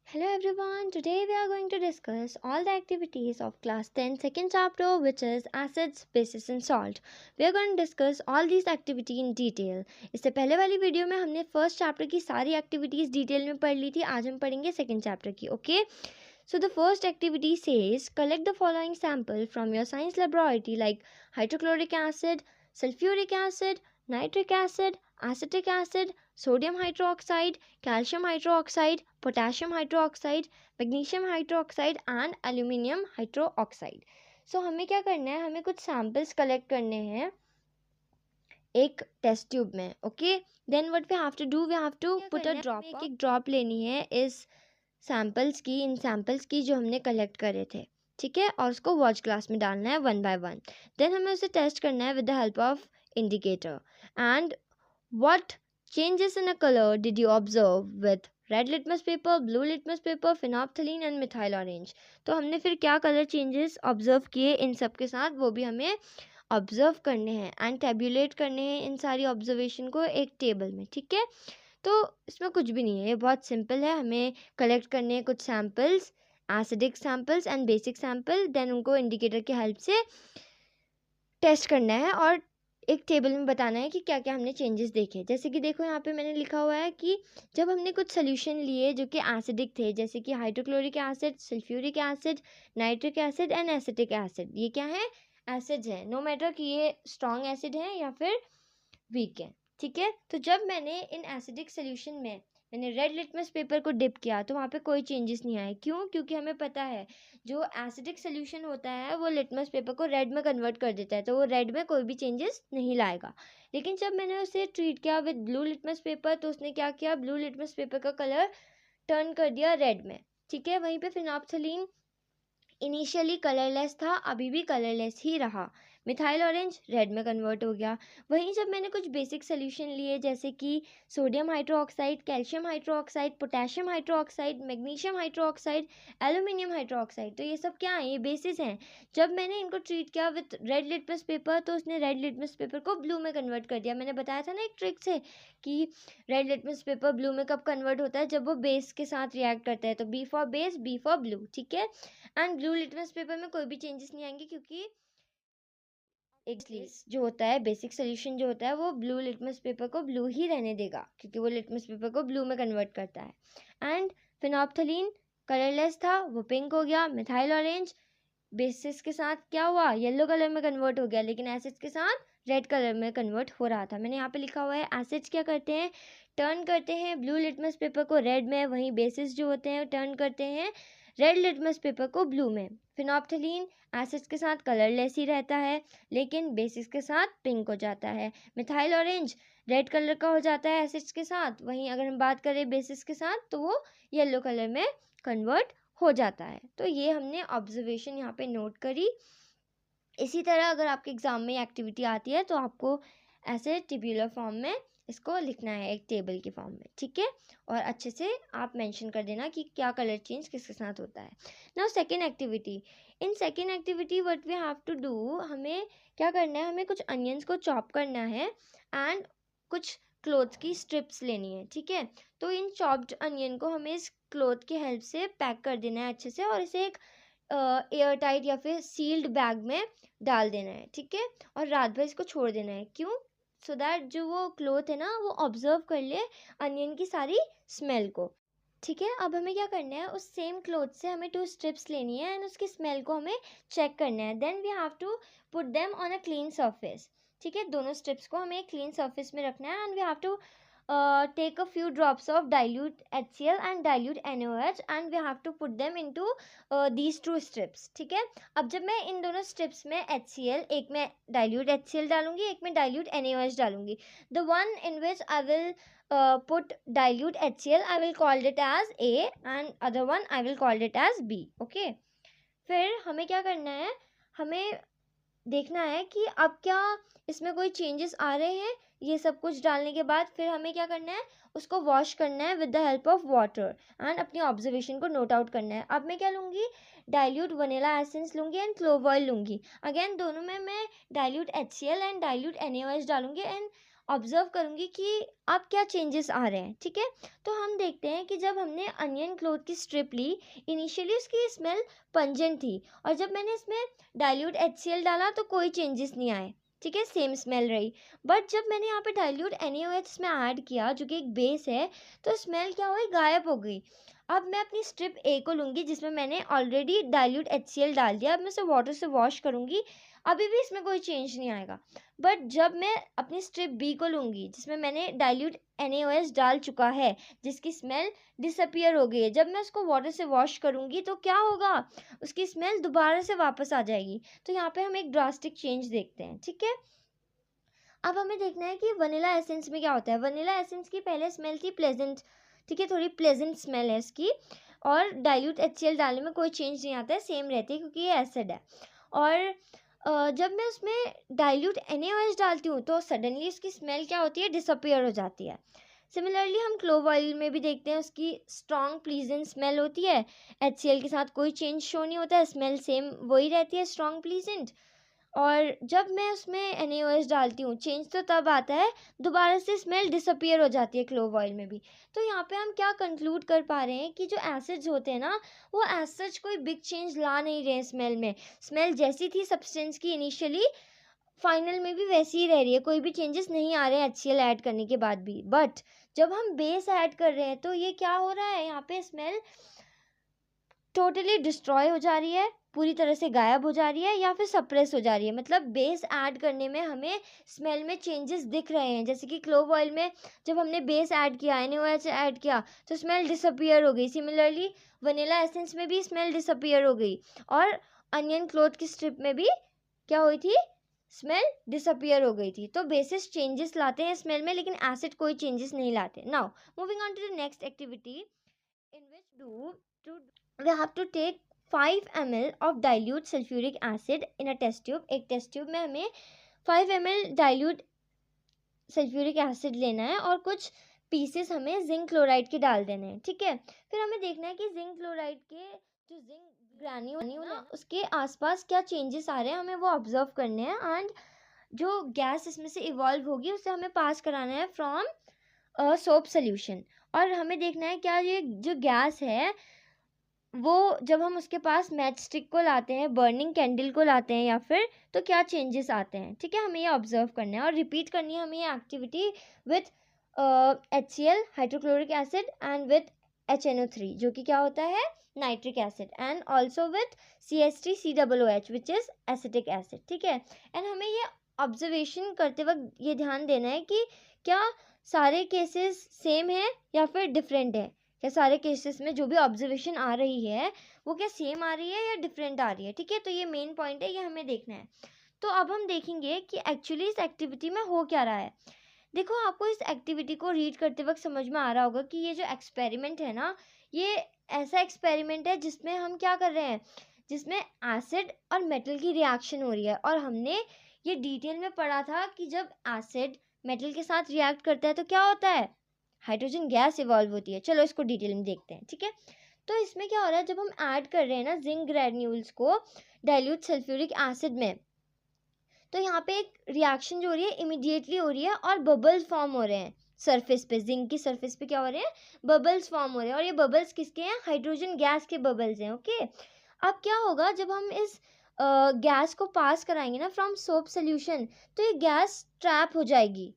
Hello everyone, today we are going to discuss all the activities of class 10 second chapter, which is acids, bases and salt. We are going to discuss all these activity in detail. इससे पहले वाली video में हमने first chapter की सारी activities detail में पढ़ ली थी. आज हम पढ़ेंगे सेकंड चैप्टर की. Okay, so the first activity says collect the following sample from your science laboratory like hydrochloric acid, sulfuric acid, nitric acid, acetic acid, sodium hydroxide, calcium hydroxide, potassium hydroxide, magnesium hydroxide and aluminium hydroxide. So हमें क्या करना है, हमें कुछ samples collect करने हैं एक test tube में. Okay, then what we have to do, we have to put a drop. एक ड्रॉप लेनी है इस सैम्पल्स की, इन सैम्पल्स की जो हमने कलेक्ट करे थे. ठीक है, और उसको वॉच ग्लास में डालना है वन बाय वन. देन हमें उसे टेस्ट करना है with the help of indicator. And what changes in a color did you observe with red litmus paper, blue litmus paper, phenolphthalein and methyl orange. तो हमने फिर क्या कलर चेंजेस ऑब्जर्व किए इन सब के साथ, वो भी हमें ऑब्जर्व करने हैं एंड टेबुलेट करने हैं इन सारी ऑब्जर्वेशन को एक टेबल में. ठीक है, तो इसमें कुछ भी नहीं है, ये बहुत सिंपल है. हमें कलेक्ट करने हैं कुछ samples, acidic samples and basic sample, then उनको इंडिकेटर की हेल्प से टेस्ट करना है और एक टेबल में बताना है कि क्या क्या हमने चेंजेस देखे. जैसे कि देखो यहाँ पे मैंने लिखा हुआ है कि जब हमने कुछ सोल्यूशन लिए जो कि एसिडिक थे, जैसे कि hydrochloric acid, sulphuric acid, nitric acid and acetic acid. ये क्या है, एसिड्स हैं, नो मैटर कि ये स्ट्रॉन्ग एसिड हैं या फिर वीक है. ठीक है, तो जब मैंने इन एसिडिक सोल्यूशन में मैंने रेड लिटमस पेपर को डिप किया तो वहाँ पे कोई चेंजेस नहीं आए. क्यों? क्योंकि हमें पता है जो एसिडिक सोल्यूशन होता है वो लिटमस पेपर को रेड में कन्वर्ट कर देता है, तो वो रेड में कोई भी चेंजेस नहीं लाएगा. लेकिन जब मैंने उसे ट्रीट किया विद ब्लू लिटमस पेपर तो उसने क्या किया, ब्लू लिटमस पेपर का कलर टर्न कर दिया रेड में. ठीक है, वहीं पे फिनॉप्थलीन इनिशियली कलरलेस था, अभी भी कलरलेस ही रहा. मिथाइल ऑरेंज रेड में कन्वर्ट हो गया. वहीं जब मैंने कुछ बेसिक सोल्यूशन लिए जैसे कि sodium hydroxide, calcium hydroxide, potassium hydroxide, magnesium hydroxide, aluminium hydroxide, तो ये सब क्या है, ये बेसिस हैं. जब मैंने इनको ट्रीट किया विद रेड लिटमस पेपर तो उसने रेड लिटमस पेपर को ब्लू में कन्वर्ट कर दिया. मैंने बताया था ना एक ट्रिक से कि रेड लिटमस पेपर ब्लू में कब कन्वर्ट होता है, जब वो बेस के साथ रिएक्ट करता है. तो b for base, b for blue. ठीक है, एंड ब्लू लिटमस पेपर में कोई भी चेंजेस नहीं आएंगे क्योंकि एक जो होता है बेसिक सोल्यूशन जो होता है वो ब्लू लिटमस पेपर को ब्लू ही रहने देगा क्योंकि वो लिटमस पेपर को ब्लू में कन्वर्ट करता है. एंड फिनॉप्थलीन कलरलेस था, वो पिंक हो गया. मिथाइल ऑरेंज बेसिस के साथ क्या हुआ, येलो कलर में कन्वर्ट हो गया, लेकिन एसिड्स के साथ रेड कलर में कन्वर्ट हो रहा था. मैंने यहाँ पे लिखा हुआ है एसिड्स क्या करते हैं, टर्न करते हैं ब्लू लिटमस पेपर को रेड में, वहीं बेसिस जो होते हैं टर्न करते हैं रेड लिटमस पेपर को ब्लू में. फिनॉप्थलीन एसिड्स के साथ कलरलेस ही रहता है लेकिन बेसिस के साथ पिंक हो जाता है. मिथाइल ऑरेंज रेड कलर का हो जाता है एसिड्स के साथ, वहीं अगर हम बात करें बेसिस के साथ तो वो येलो कलर में कन्वर्ट हो जाता है. तो ये हमने ऑब्जर्वेशन यहाँ पे नोट करी. इसी तरह अगर आपके एग्जाम में एक्टिविटी आती है तो आपको ऐसे टिब्यूलर फॉर्म में इसको लिखना है एक टेबल के फॉर्म में. ठीक है, और अच्छे से आप मेंशन कर देना कि क्या कलर चेंज किसके साथ होता है. Now second activity. In second activity what we have to do, हमें क्या करना है, हमें कुछ अनियंस को चॉप करना है एंड कुछ क्लोथ्स की स्ट्रिप्स लेनी है. ठीक है, तो इन चॉप्ड अनियन को हमें इस क्लोथ की हेल्प से पैक कर देना है अच्छे से और इसे एक एयर टाइट या फिर सील्ड बैग में डाल देना है. ठीक है, और रात भर इसको छोड़ देना है. क्यों? सो दैट जो वो क्लोथ है ना वो ऑब्जर्व कर ले अनियन की सारी स्मेल को. ठीक है, अब हमें क्या करना है, उस सेम क्लोथ से हमें 2 स्ट्रिप्स लेनी है एंड उसकी स्मेल को हमें चेक करना है. Then we have to put them on a clean surface. ठीक है, दोनों स्ट्रिप्स को हमें क्लीन सरफेस में रखना है and we have to take a few drops of dilute HCl and dilute NaOH and we have to put them into these 2 strips. ठीक है, अब जब मैं इन दोनों स्ट्रिप्स में HCl, एक में dilute HCl डालूंगी, एक में dilute NaOH डालूंगी. The one in which I will put dilute HCl I will call it as A and other one I will call it as B. Okay, फिर हमें क्या करना है, हमें देखना है कि अब क्या इसमें कोई चेंजेस आ रहे हैं. ये सब कुछ डालने के बाद फिर हमें क्या करना है, उसको वॉश करना है with the help of water and अपनी ऑब्जर्वेशन को नोट आउट करना है. अब मैं क्या लूँगी, डाइल्यूट वनीला एसेंस लूँगी एंड क्लोव ऑयल लूँगी. अगेन दोनों में मैं dilute HCl and dilute NaOH डालूँगी एंड ऑब्जर्व करूँगी कि अब क्या चेंजेस आ रहे हैं, ठीक है। तो हम देखते हैं कि जब हमने अनियन क्लोथ की स्ट्रिप ली, इनिशियली उसकी स्मेल पंजेंट थी, और जब मैंने इसमें डाइल्यूट HCl डाला तो कोई चेंजेस नहीं आए, ठीक है, सेम स्मेल रही। बट जब मैंने यहाँ पे डाइल्यूट NaOH इसमें ऐड किया जो कि एक बेस है, तो स्मेल क्या हुई, गायब हो गई। अब मैं अपनी स्ट्रिप A को लूँगी जिसमें मैंने ऑलरेडी डाइल्यूट HCl डाल दिया, अब मैं इसे वाटर से वॉश करूँगी, अभी भी इसमें कोई चेंज नहीं आएगा। बट जब मैं अपनी स्ट्रिप B को लूँगी जिसमें मैंने डाइल्यूट NaOH डाल चुका है, जिसकी स्मेल डिसअपियर हो गई है, जब मैं उसको वाटर से वॉश करूँगी तो क्या होगा, उसकी स्मेल दोबारा से वापस आ जाएगी। तो यहाँ पे हम एक ड्रास्टिक चेंज देखते हैं, ठीक है। अब हमें देखना है कि वनीला एसेंस में क्या होता है। वनीला एसेंस की पहले स्मेल थी प्लेजेंट, ठीक है, थोड़ी प्लेजेंट स्मेल है इसकी, और डाइल्यूट HCl डालने में कोई चेंज नहीं आता है, सेम रहती है क्योंकि ये एसिड है। और जब मैं उसमें डाइल्यूट NaOH डालती हूँ तो सडनली उसकी स्मेल क्या होती है, डिसअपियर हो जाती है। सिमिलरली हम क्लोव ऑयल में भी देखते हैं, उसकी स्ट्रॉन्ग प्लीजेंट स्मेल होती है, HCl के साथ कोई चेंज शो नहीं होता है, स्मेल सेम वही रहती है, स्ट्रॉन्ग प्लीजेंट। और जब मैं उसमें NaOH डालती हूँ, चेंज तो तब आता है, दोबारा से स्मेल डिसअपियर हो जाती है क्लोव ऑयल में भी। तो यहाँ पे हम क्या कंक्लूड कर पा रहे हैं कि जो एसिड्स होते हैं ना, वो एज सच कोई बिग चेंज ला नहीं रहे हैं स्मेल में। स्मेल जैसी थी सब्सटेंस की इनिशियली, फाइनल में भी वैसी ही रह रही है, कोई भी चेंजेस नहीं आ रहे हैं HCl ऐड करने के बाद भी। बट जब हम बेस ऐड कर रहे हैं तो ये क्या हो रहा है, यहाँ पे स्मेल टोटली डिस्ट्रॉय हो जा रही है, पूरी तरह से गायब हो जा रही है, या फिर सप्रेस हो जा रही है। मतलब बेस ऐड करने में हमें स्मेल में चेंजेस दिख रहे हैं, जैसे कि क्लोव ऑयल में जब हमने बेस ऐड किया, NaOH ऐड किया, तो स्मेल डिसअपियर हो गई। सिमिलरली वनीला एसेंस में भी स्मेल डिसअपियर हो गई, और अनियन क्लोथ की स्ट्रिप में भी क्या हुई थी, स्मेल डिसअपियर हो गई थी। तो बेसिस चेंजेस लाते हैं स्मेल में, लेकिन एसिड कोई चेंजेस नहीं लाते। Now moving on to the next activity, in which we have to take 5 ml of dilute sulfuric acid in a test tube. एक टेस्ट ट्यूब में हमें 5 ml dilute सल्फ्यूरिक एसिड लेना है और कुछ पीसेस हमें जिंक क्लोराइड के डाल देने हैं, ठीक है। फिर हमें देखना है कि जिंक क्लोराइड के जो जिंक ग्रैन्यूल है उसके आसपास क्या चेंजेस आ रहे हैं, हमें वो ऑब्जर्व करने हैं। एंड जो गैस इसमें से इवॉल्व होगी उसे हमें पास कराना है फ्रॉम सोप सोल्यूशन। और हमें देखना है क्या ये जो गैस है वो जब हम उसके पास मैच स्टिक को लाते हैं, बर्निंग कैंडल को लाते हैं, या फिर तो क्या चेंजेस आते हैं, ठीक है। हमें ये ऑब्जर्व करना है और रिपीट करनी है हमें ये activity with HCl hydrochloric acid and with HNO3 जो कि क्या होता है, nitric acid, and also with CH3COOH which is acetic acid, ठीक है। एंड हमें ये ऑब्जर्वेशन करते वक्त ये ध्यान देना है कि क्या सारे केसेस सेम है या फिर डिफरेंट है, क्या सारे केसेस में जो भी ऑब्जर्वेशन आ रही है वो क्या सेम आ रही है या डिफरेंट आ रही है, ठीक है। तो ये मेन पॉइंट है, ये हमें देखना है। तो अब हम देखेंगे कि एक्चुअली इस एक्टिविटी में हो क्या रहा है। देखो, आपको इस एक्टिविटी को रीड करते वक्त समझ में आ रहा होगा कि ये जो एक्सपेरिमेंट है ना, ये ऐसा एक्सपेरिमेंट है जिसमें हम क्या कर रहे हैं, जिसमें एसिड और मेटल की रिएक्शन हो रही है। और हमने ये डिटेल में पढ़ा था कि जब एसिड मेटल के साथ रिएक्ट करता है तो क्या होता है, हाइड्रोजन गैस इवॉल्व होती है। चलो इसको डिटेल में देखते हैं, ठीक है। तो इसमें क्या हो रहा है, जब हम ऐड कर रहे हैं ना जिंक ग्रैन्यूल्स को डाइल्यूट सल्फ्यूरिक एसिड में, तो यहाँ पे एक रिएक्शन जो हो रही है इमीडिएटली हो रही है और बबल्स फॉर्म हो रहे हैं सरफेस पे, जिंक की सरफेस पे क्या हो रहे हैं, बबल्स फॉर्म हो रहे हैं। और ये बबल्स किसके हैं, हाइड्रोजन गैस के बबल्स हैं, ओके। अब क्या होगा जब हम इस गैस को पास कराएंगे ना फ्रॉम सोप सोल्यूशन, तो ये गैस ट्रैप हो जाएगी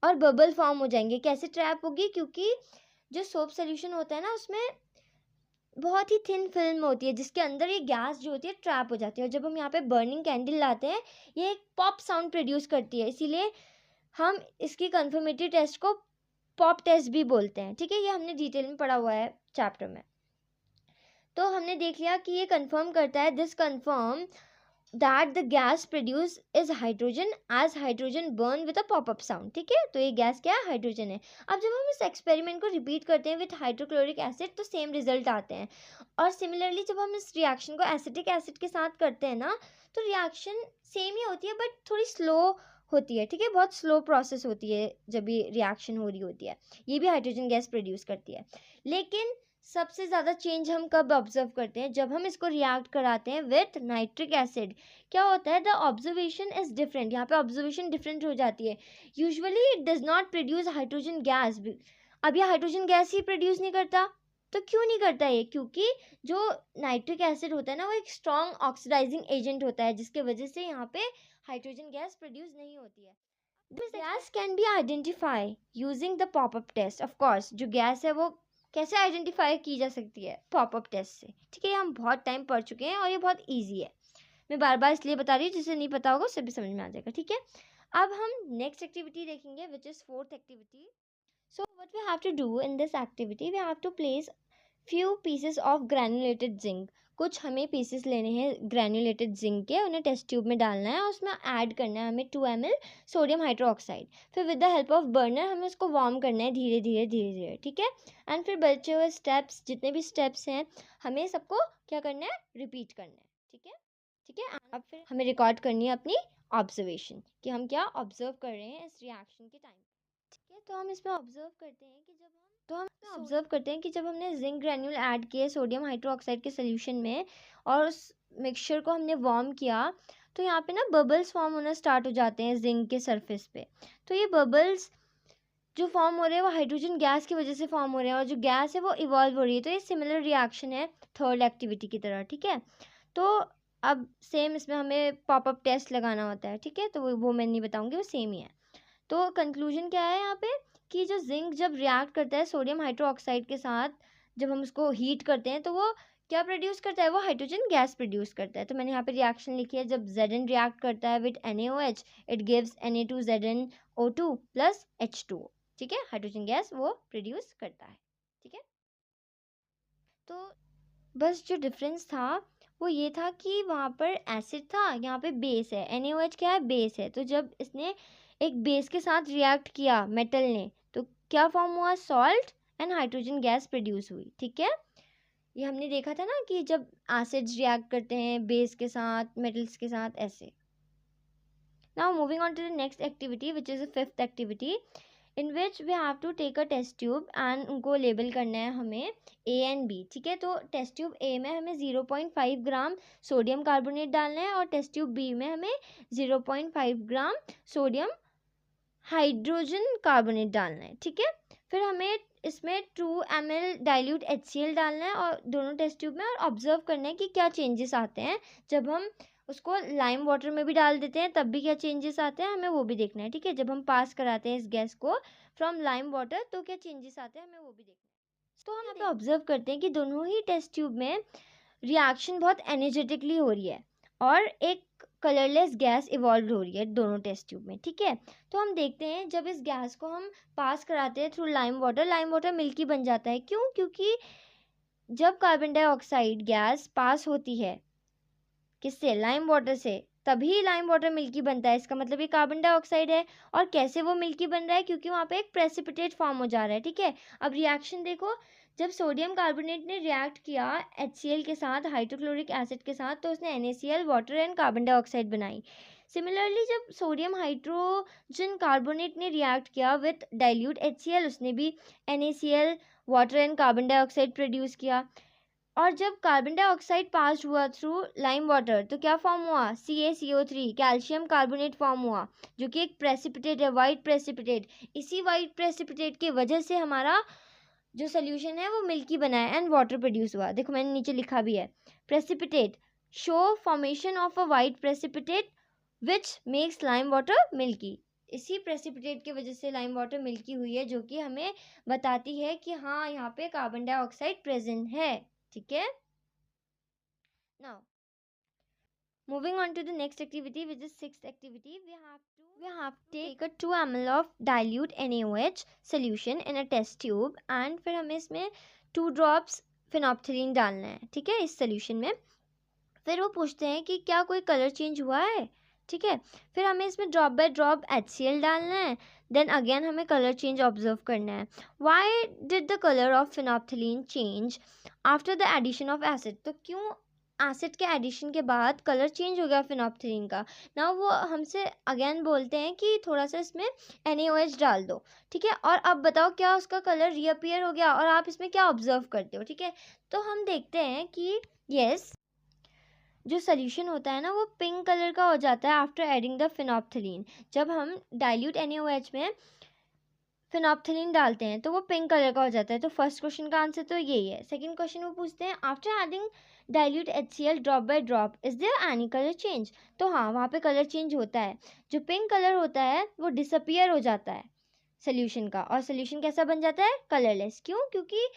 और बबल फॉर्म हो जाएंगे। कैसे ट्रैप होगी, क्योंकि जो सोप सोल्यूशन होता है ना उसमें बहुत ही थिन फिल्म होती है जिसके अंदर ये गैस जो होती है ट्रैप हो जाती है। और जब हम यहाँ पे बर्निंग कैंडल लाते हैं ये एक पॉप साउंड प्रोड्यूस करती है, इसीलिए हम इसकी कंफर्मेटरी टेस्ट को पॉप टेस्ट भी बोलते हैं, ठीक है। ये हमने डिटेल में पढ़ा हुआ है चैप्टर में। तो हमने देख लिया कि ये कंफर्म करता है, this confirm that the gas produced is hydrogen as hydrogen burn with a pop-up sound, ठीक है। तो ये गैस क्या है, हाइड्रोजन है। अब जब हम इस एक्सपेरिमेंट को रिपीट करते हैं विथ हाइड्रोक्लोरिक एसिड तो सेम रिजल्ट आते हैं। और सिमिलरली जब हम इस रिएक्शन को एसिटिक एसिड के साथ करते हैं ना, तो रिएक्शन सेम ही होती है बट थोड़ी स्लो होती है, ठीक है। बहुत स्लो प्रोसेस होती है जब ये रिएक्शन हो रही होती है, ये भी हाइड्रोजन गैस प्रोड्यूस करती है। लेकिन सबसे ज़्यादा चेंज हम कब ऑब्जर्व करते हैं? जब हम इसको रिएक्ट कराते हैं विथ नाइट्रिक एसिड। क्या होता है? The observation is different. यहाँ पे ऑब्जर्वेशन डिफरेंट हो जाती है। Usually it does not produce hydrogen gas. अब ये हाइड्रोजन गैस ही प्रोड्यूस नहीं करता। तो क्यों नहीं करता ये? क्योंकि जो नाइट्रिक एसिड होता है ना, वो एक स्ट्रॉन्ग ऑक्सीडाइजिंग एजेंट होता है, जिसके वजह से यहाँ पे हाइड्रोजन गैस प्रोड्यूस नहीं होती है। This gas can be identified using the pop-up test. Of course, जो गैस है वो कैसे आइडेंटिफाई की जा सकती है? पॉपअप टेस्ट से। ठीक है, ये हम बहुत टाइम पढ़ चुके हैं और ये बहुत इजी है। मैं बार बार इसलिए बता रही हूँ, जिसे नहीं पता होगा उससे भी समझ में आ जाएगा। ठीक है, अब हम नेक्स्ट एक्टिविटी देखेंगे, which is fourth activity. So what we have to do in this activity, we have to place few pieces of granulated zinc. कुछ हमें पीसेस लेने हैं ग्रैन्युलेटेड जिंक के, उन्हें टेस्ट ट्यूब में डालना है और उसमें ऐड करना है हमें 2 ml सोडियम हाइड्रोक्साइड। फिर with the help of burner हमें उसको वार्म करना है धीरे धीरे धीरे धीरे। ठीक है, एंड फिर बचे हुए स्टेप्स, जितने भी स्टेप्स हैं, हमें सबको क्या करना है? रिपीट करना है। ठीक है, ठीक है। अब फिर हमें रिकॉर्ड करनी है अपनी ऑब्जर्वेशन कि हम क्या ऑब्जर्व कर रहे हैं इस रिएक्शन के टाइम। ठीक है, तो हम इसमें ऑब्जर्व करते हैं कि जब हमने जिंक ग्रैन्यूल ऐड किए सोडियम हाइड्रोक्साइड के सोल्यूशन में और उस मिक्सचर को हमने वार्म किया, तो यहाँ पे ना बबल्स फॉर्म होना स्टार्ट हो जाते हैं जिंक के सरफेस पे। तो ये बबल्स जो फॉर्म हो रहे हैं वो हाइड्रोजन गैस की वजह से फॉर्म हो रहे हैं और जो गैस है वो इवॉल्व हो रही है। तो ये सिमिलर रिएक्शन है थर्ड एक्टिविटी की तरह। ठीक है, तो अब सेम इसमें हमें पॉपअप टेस्ट लगाना होता है। ठीक है, तो वो मैं नहीं बताऊँगी, वो सेम ही है। तो कंक्लूजन क्या है यहाँ पे कि जो जिंक जब रिएक्ट करता है सोडियम हाइड्रोक्साइड के साथ, जब हम उसको हीट करते हैं, तो वो क्या प्रोड्यूस करता है? वो हाइड्रोजन गैस प्रोड्यूस करता है। तो मैंने यहाँ पे रिएक्शन लिखी है, जब Zn रिएक्ट करता है with NaOH, it gives Na2ZnO2 plus H2। ठीक है, हाइड्रोजन गैस वो प्रोड्यूस करता है। ठीक है, तो बस जो डिफरेंस था वो ये था कि वहाँ पर एसिड था, यहाँ पे बेस है। NaOH क्या है? बेस है। तो जब इसने एक बेस के साथ रिएक्ट किया मेटल ने, तो क्या फॉर्म हुआ? Salt and hydrogen gas produce हुई। ठीक है, ये हमने देखा था ना कि जब एसिड्स रिएक्ट करते हैं बेस के साथ, मेटल्स के साथ, ऐसे। Now moving on to the next activity, which is the fifth activity, in which we have to take a test tube and उनको लेबल करना है हमें A एंड B। ठीक है, तो टेस्ट ट्यूब A में हमें 0.5 ग्राम सोडियम कार्बोनेट डालना है और टेस्ट ट्यूब B में हमें 0.5 ग्राम सोडियम हाइड्रोजन कार्बोनेट डालना है। ठीक है, फिर हमें इसमें 2 ml डाइल्यूट HCl डालना है और दोनों टेस्ट ट्यूब में, और ऑब्जर्व करना है कि क्या चेंजेस आते हैं। जब हम उसको लाइम वाटर में भी डाल देते हैं तब भी क्या चेंजेस आते हैं, हमें वो भी देखना है। ठीक है, जब हम पास कराते हैं इस गैस को फ्रॉम लाइम वाटर तो क्या चेंजेस आते हैं, हमें वो भी देखना है। तो हम यहाँ पे ऑब्जर्व करते हैं कि दोनों ही टेस्ट ट्यूब में रिएक्शन बहुत एनर्जेटिकली हो रही है और एक कलरलेस गैस इवॉल्व हो रही है दोनों टेस्ट ट्यूब में। ठीक है, तो हम देखते हैं जब इस गैस को हम पास कराते हैं थ्रू लाइम वाटर मिल्की बन जाता है। क्यों? क्योंकि जब कार्बन डाइऑक्साइड गैस पास होती है किससे? लाइम वाटर से, तभी लाइम वाटर मिल्की बनता है। इसका मतलब ये कार्बन डाइऑक्साइड है। और कैसे वो मिल्की बन रहा है? क्योंकि वहाँ पे एक प्रेसिपिटेट फॉर्म हो जा रहा है। ठीक है, अब रिएक्शन देखो, जब सोडियम कार्बोनेट ने रिएक्ट किया HCl के साथ, हाइड्रोक्लोरिक एसिड के साथ, तो उसने NaCl water and carbon dioxide बनाई। सिमिलरली जब सोडियम हाइड्रोजन कार्बोनेट ने रिएक्ट किया विथ डाइल्यूट HCl, उसने भी NaCl water and carbon dioxide produce किया। और जब कार्बन डाइऑक्साइड पास हुआ थ्रू लाइम वाटर तो क्या फॉर्म हुआ? CaCO3 कैल्शियम कार्बोनेट फॉर्म हुआ, जो कि एक प्रेसिपिटेट है, वाइट प्रेसिपिटेट। इसी वाइट प्रेसिपिटेट की वजह से हमारा जो सोल्यूशन है वो मिल्की बना है एंड वाटर प्रोड्यूस हुआ। देखो मैंने नीचे लिखा भी है, precipitate show formation of a white precipitate which makes lime water milky. इसी प्रेसिपिटेट की वजह से लाइम वाटर मिल्की हुई है, जो कि हमें बताती है कि हाँ यहाँ पे कार्बन डाइऑक्साइड प्रेजेंट है। ठीक है, now moving on to the next activity, which is sixth activity, we have to take a 2 ml of dilute NaOH solution in a test tube and फिर हमें इसमें 2 drops phenolphthalein डालना है। ठीक है, इस सोल्यूशन में। फिर वो पूछते हैं कि क्या कोई कलर चेंज हुआ है। ठीक है, फिर हमें इसमें ड्रॉप बाय ड्रॉप HCl डालना है। देन अगेन हमें कलर चेंज ऑब्जर्व करना है। Why did the colour of phenolphthalein change after the addition of acid? तो क्यों एसिड के एडिशन के बाद कलर चेंज हो गया फिनोप्थलीन का। ना वो हमसे अगेन बोलते हैं कि थोड़ा सा इसमें NaOH डाल दो, ठीक है, और अब बताओ क्या उसका कलर रीअपियर हो गया और आप इसमें क्या ऑब्जर्व करते हो, ठीक है। तो हम देखते हैं कि यस, जो सोल्यूशन होता है ना वो पिंक कलर का हो जाता है आफ्टर एडिंग द फिनोप्थलीन। जब हम डाइल्यूट NaOH में फिनोप्थलीन डालते हैं तो वो पिंक कलर का हो जाता है। तो फर्स्ट क्वेश्चन का आंसर तो यही है। सेकंड क्वेश्चन वो पूछते हैं after adding dilute HCl drop by drop is there any colour change. तो हाँ, वहाँ पे कलर चेंज होता है। जो पिंक कलर होता है वो डिसअपियर हो जाता है सोल्यूशन का, और सोल्यूशन कैसा बन जाता है, कलरलेस। क्यों? क्योंकि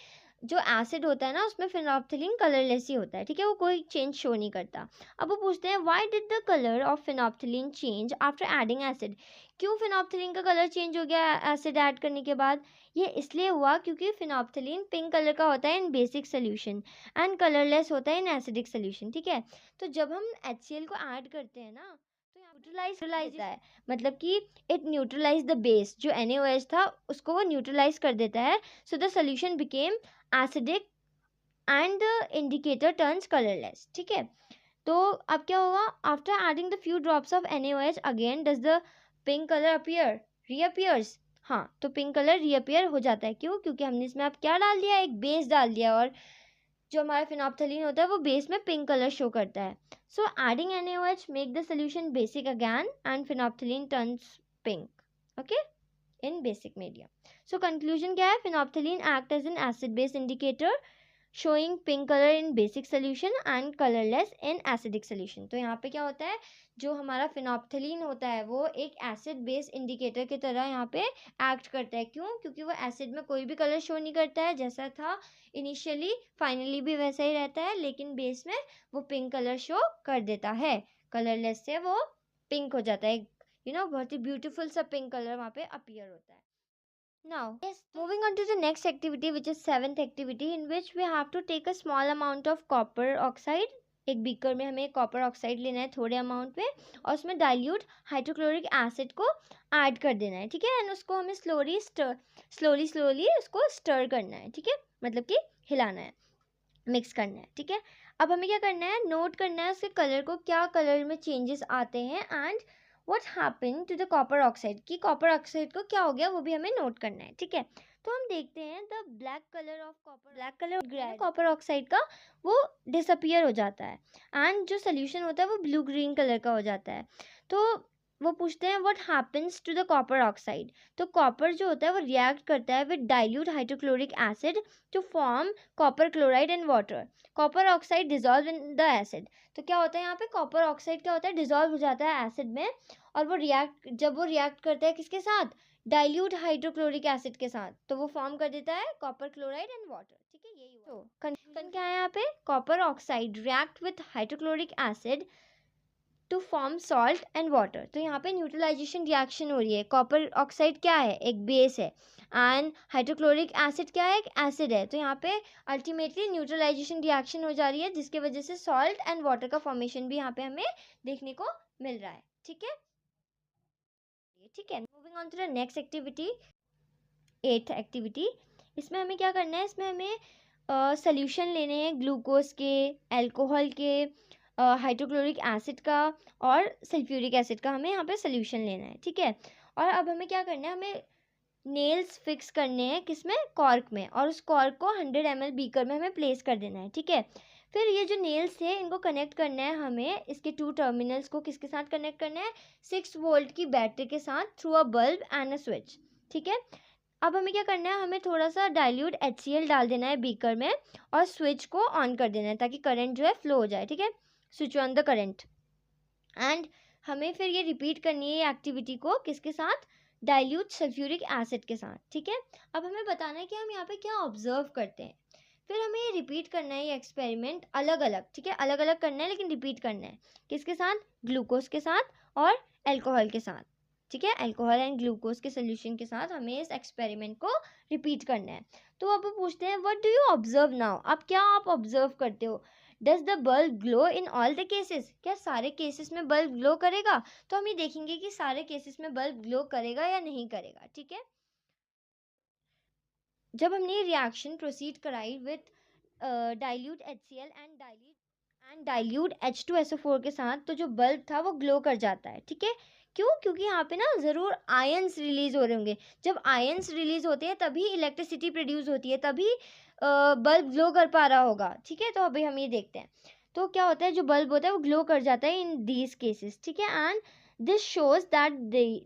जो एसिड होता है ना उसमें फिनोप्थलीन कलरलेस ही होता है, ठीक है, वो कोई चेंज शो नहीं करता। अब वो पूछते हैं why did the colour of phenolphthalein change after adding acid. क्यों फिनोप्थलीन का कलर चेंज हो गया एसिड ऐड करने के बाद? ये इसलिए हुआ क्योंकि फिनोप्थलीन पिंक कलर का होता है इन बेसिक सोल्यूशन एंड कलरलेस होता है इन एसिडिक सोल्यूशन, ठीक है। तो जब हम HCl को ऐड करते हैं ना तो न्यूट्रलाइज देता है, मतलब कि इट न्यूट्रलाइज द बेस। जो NaOH था उसको वो न्यूट्रलाइज कर देता है। So the solution became acidic and the indicator turns colourless, ठीक है। तो अब क्या होगा, after adding the few drops of NaOH again does the pink colour appear, reappears. हाँ, तो पिंक कलर रीअपियर हो जाता है। क्यों? क्योंकि हमने इसमें अब क्या डाल दिया, एक बेस डाल दिया, और जो हमारा फिनोप्थलीन होता है वो बेस में पिंक कलर शो करता है। So adding NaOH make the solution basic again and phenolphthalein turns pink, okay, in basic medium. So conclusion क्या है, phenolphthalein act as an acid base indicator showing pink colour in basic solution and colourless in acidic solution. तो यहाँ पे क्या होता है, जो हमारा फिनोप्थलीन होता है वो एक एसिड बेस इंडिकेटर की तरह यहाँ पे एक्ट करता है। क्यों? क्योंकि वो एसिड में कोई भी कलर शो नहीं करता है, जैसा था इनिशियली फाइनली भी वैसा ही रहता है, लेकिन बेस में वो पिंक कलर शो कर देता है। कलरलेस से वो पिंक हो जाता है, बहुत ही ब्यूटीफुल सा पिंक कलर वहाँ पे अपीयर होता है। Now, yes, moving on to the next activity, which is seventh activity, in which we have to take a small amount of copper oxide. एक बीकर में हमें कॉपर ऑक्साइड लेना है थोड़े अमाउंट में, और उसमें डाइल्यूट हाइड्रोक्लोरिक एसिड को ऐड कर देना है, ठीक है, एंड उसको हमें स्लोली उसको स्टर करना है, ठीक है, मतलब कि हिलाना है, मिक्स करना है, ठीक है। अब हमें क्या करना है, नोट करना है उसके कलर को, क्या कलर में चेंजेस आते हैं, and what happened to the copper oxide, कि कॉपर ऑक्साइड को क्या हो गया वो भी हमें नोट करना है, ठीक है। तो हम देखते हैं the black colour of copper, black colour copper oxide का वो डिसअपियर हो जाता है, एंड जो सोल्यूशन होता है वो ब्लू ग्रीन कलर का हो जाता है। तो वो पूछते हैं what happens to the copper oxide. तो कॉपर जो होता है वो रिएक्ट करता है with dilute hydrochloric acid to form copper chloride and water. Copper oxide dissolve in the acid. तो क्या होता है यहाँ पे, कॉपर ऑक्साइड क्या होता है, डिजॉल्व हो जाता है एसिड में, और जब वो रिएक्ट करता है किसके साथ, डाइल्यूट हाइड्रोक्लोरिक एसिड के साथ, तो वो फॉर्म कर देता है कॉपर क्लोराइड एंड वाटर, ठीक है, यही हुआ। तो कंक्लूजन क्या है यहाँ पे, copper oxide react with hydrochloric acid to form salt and water. तो यहाँ पे न्यूट्रलाइजेशन रिएक्शन हो रही है। कॉपर ऑक्साइड क्या है, एक बेस है, एंड हाइड्रोक्लोरिक एसिड क्या है, एक एसिड है। तो यहाँ पे अल्टीमेटली न्यूट्रलाइजेशन रिएक्शन हो जा रही है, जिसके वजह से सॉल्ट एंड वाटर का फॉर्मेशन भी यहाँ पे हमें देखने को मिल रहा है, ठीक है, ठीक है। Moving on to the next activity, eighth activity. इसमें हमें क्या करना है, इसमें हमें सोल्यूशन लेने हैं ग्लूकोज के, अल्कोहल के, हाइड्रोक्लोरिक एसिड का और सल्फ्यूरिक एसिड का, हमें यहाँ पे सोल्यूशन लेना है, ठीक है। और अब हमें क्या करना है, हमें नेल्स फिक्स करने हैं किसमें, कॉर्क में, और उस कॉर्क को 100 ml बीकर में हमें प्लेस कर देना है, ठीक है। फिर ये जो नेल्स है इनको कनेक्ट करना है हमें, इसके 2 टर्मिनल्स को किसके साथ कनेक्ट करना है, 6 वोल्ट की बैटरी के साथ through a bulb and a switch, ठीक है। अब हमें क्या करना है, हमें थोड़ा सा डाइल्यूट HCl डाल देना है बीकर में, और स्विच को ऑन कर देना है ताकि करंट जो है फ्लो हो जाए, ठीक है, switch on the current. And हमें फिर ये रिपीट करनी है ये एक्टिविटी को किसके साथ, डाइल्यूट सल्फ्यूरिक एसिड के साथ, ठीक है। अब हमें बताना है कि हम यहाँ पे क्या ऑब्जर्व करते हैं, फिर हमें ये रिपीट करना है ये एक्सपेरिमेंट अलग अलग, ठीक है, अलग अलग करना है, लेकिन रिपीट करना है किसके साथ, ग्लूकोज के साथ और अल्कोहल के साथ, ठीक है, अल्कोहल एंड ग्लूकोज के सोल्यूशन के साथ हमें इस एक्सपेरिमेंट को रिपीट करना है। तो अब वो पूछते हैं what do you observe now, अब क्या आप ऑब्जर्व करते हो, does the bulb glow in all the cases, क्या सारे केसेस में बल्ब ग्लो करेगा। तो हम ये देखेंगे कि सारे केसेस में बल्ब ग्लो करेगा या नहीं करेगा, ठीक है। जब हमने ये रिएक्शन प्रोसीड कराई with dilute HCl and dilute H2SO4 के साथ, तो जो बल्ब था वो ग्लो कर जाता है। ठीक है, क्यों? क्योंकि यहाँ पे ना ज़रूर आयंस रिलीज हो रहे होंगे। जब आयंस रिलीज होते हैं तभी इलेक्ट्रिसिटी प्रोड्यूस होती है, तभी बल्ब ग्लो कर पा रहा होगा। ठीक है, तो अभी हम ये देखते हैं। तो क्या होता है, जो बल्ब होता है वो ग्लो कर जाता है इन दीज केसेस। ठीक है, and this shows that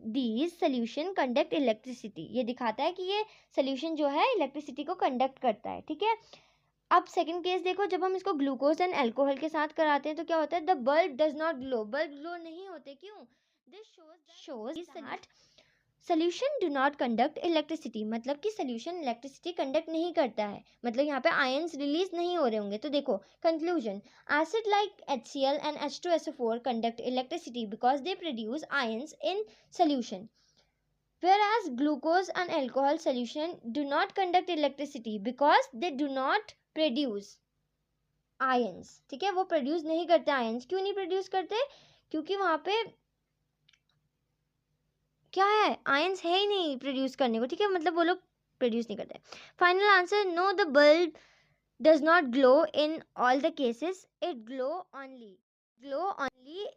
these solution conduct electricity. ये दिखाता है कि ये सोल्यूशन जो है इलेक्ट्रिसिटी को कंडक्ट करता है। ठीक है, अब सेकंड केस देखो, जब हम इसको ग्लूकोज एंड अल्कोहल के साथ कराते हैं तो क्या होता है, the bulb does not glow. Bulb glow नहीं होते, क्यों? This shows that solution do not conduct electricity, मतलब कि सोल्यूशन इलेक्ट्रिसिटी कंडक्ट नहीं करता है, मतलब यहाँ पे आयंस रिलीज नहीं हो रहे होंगे। तो देखो conclusion, acid like HCl and H2SO4 conduct electricity because they produce ions in solution, whereas glucose and alcohol solution do not conduct electricity because they do not produce ions। ठीक है, वो produce नहीं करते आयंस। क्यों नहीं produce करते? क्योंकि वहां पे क्या है, आयंस है ही नहीं प्रोड्यूस करने को। ठीक है, मतलब वो लोग प्रोड्यूस नहीं करते। Final answer, no, the bulb does not glow in all the cases. It glow only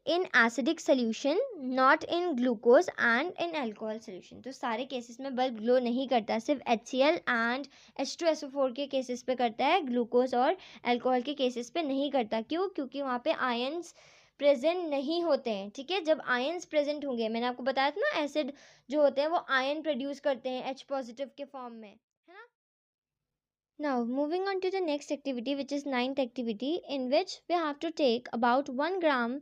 in acidic solution, not in glucose and in alcohol solution। तो सारे केसेस में बल्ब ग्लो नहीं करता, सिर्फ HCl एंड H2SO4 के cases पे करता है, ग्लूकोज और अल्कोहल के केसेस पे नहीं करता। क्यों? क्योंकि वहाँ पे आयंस प्रेजेंट नहीं होते हैं। ठीक है, जब आयंस प्रेजेंट होंगे, मैंने आपको बताया था ना, एसिड जो होते हैं वो आयन प्रोड्यूस करते हैं H पॉजिटिव के फॉर्म में, है ना। Now, moving on to the next activity, which is ninth activity, in which we have to take about 1 gram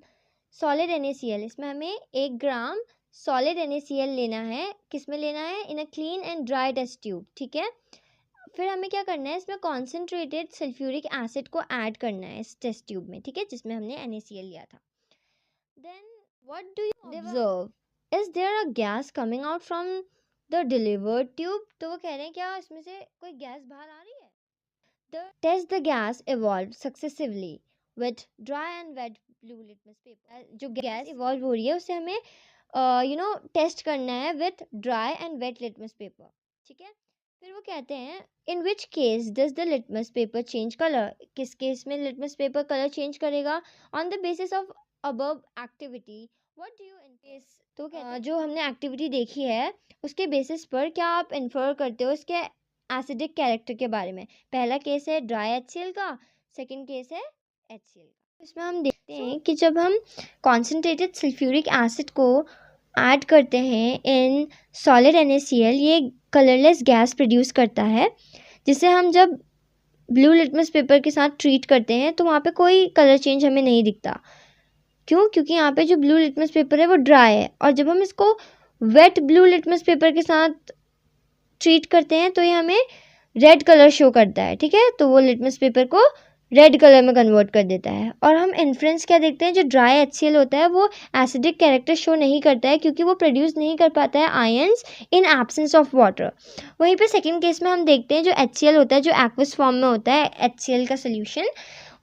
solid NaCl। इसमें हमें 1 ग्राम solid NaCl लेना है। किस में लेना है? In a clean and dry test tube। ठीक है, फिर हमें क्या करना है, इसमें concentrated sulfuric acid को ऐड करना है इस टेस्ट ट्यूब में। ठीक है, जिसमें हमने NaCl लिया था। Then what do you observe? Is there a gas coming out from the delivered tube? तो वो कह रहे हैं क्या इसमें से कोई गैस बाहर आ रही है? Test the gas evolved successively with dry and wet blue litmus paper। जो गैस इवॉल्व हो रही है उसे हमें टेस्ट करना है with dry and wet litmus paper. ठीक है, फिर वो कहते हैं in which case does the litmus paper change colour. किस केस में लिटमस पेपर कलर चेंज करेगा? On the basis of above activity what do you in case. तो जो हमने एक्टिविटी देखी है उसके बेसिस पर क्या आप इन्फर करते हो इसके एसिडिक कैरेक्टर के बारे में? पहला केस है ड्राई HCl का, सेकंड केस है HCl का। इसमें हम देखते हैं कि जब हम कॉन्सेंट्रेटेड सल्फ्यूरिक एसिड को ऐड करते हैं इन सॉलिड NaCl, ये कलरलेस गैस प्रोड्यूस करता है, जिसे हम जब ब्लू लिटमस पेपर के साथ ट्रीट करते हैं तो वहाँ पे कोई कलर चेंज हमें नहीं दिखता। क्यों? क्योंकि यहाँ पे जो ब्लू लिटमस पेपर है वो ड्राई है, और जब हम इसको वेट ब्लू लिटमस पेपर के साथ ट्रीट करते हैं तो ये हमें रेड कलर शो करता है। ठीक है, तो वो लिटमस पेपर को रेड कलर में कन्वर्ट कर देता है। और हम इन्फ्रेंस क्या देखते हैं, जो ड्राई HCl होता है वो एसिडिक कैरेक्टर शो नहीं करता है क्योंकि वो प्रोड्यूस नहीं कर पाता है ions in absence of water. वहीं पे सेकंड केस में हम देखते हैं जो HCl होता है, जो एक्वस फॉर्म में होता है HCl का सोल्यूशन,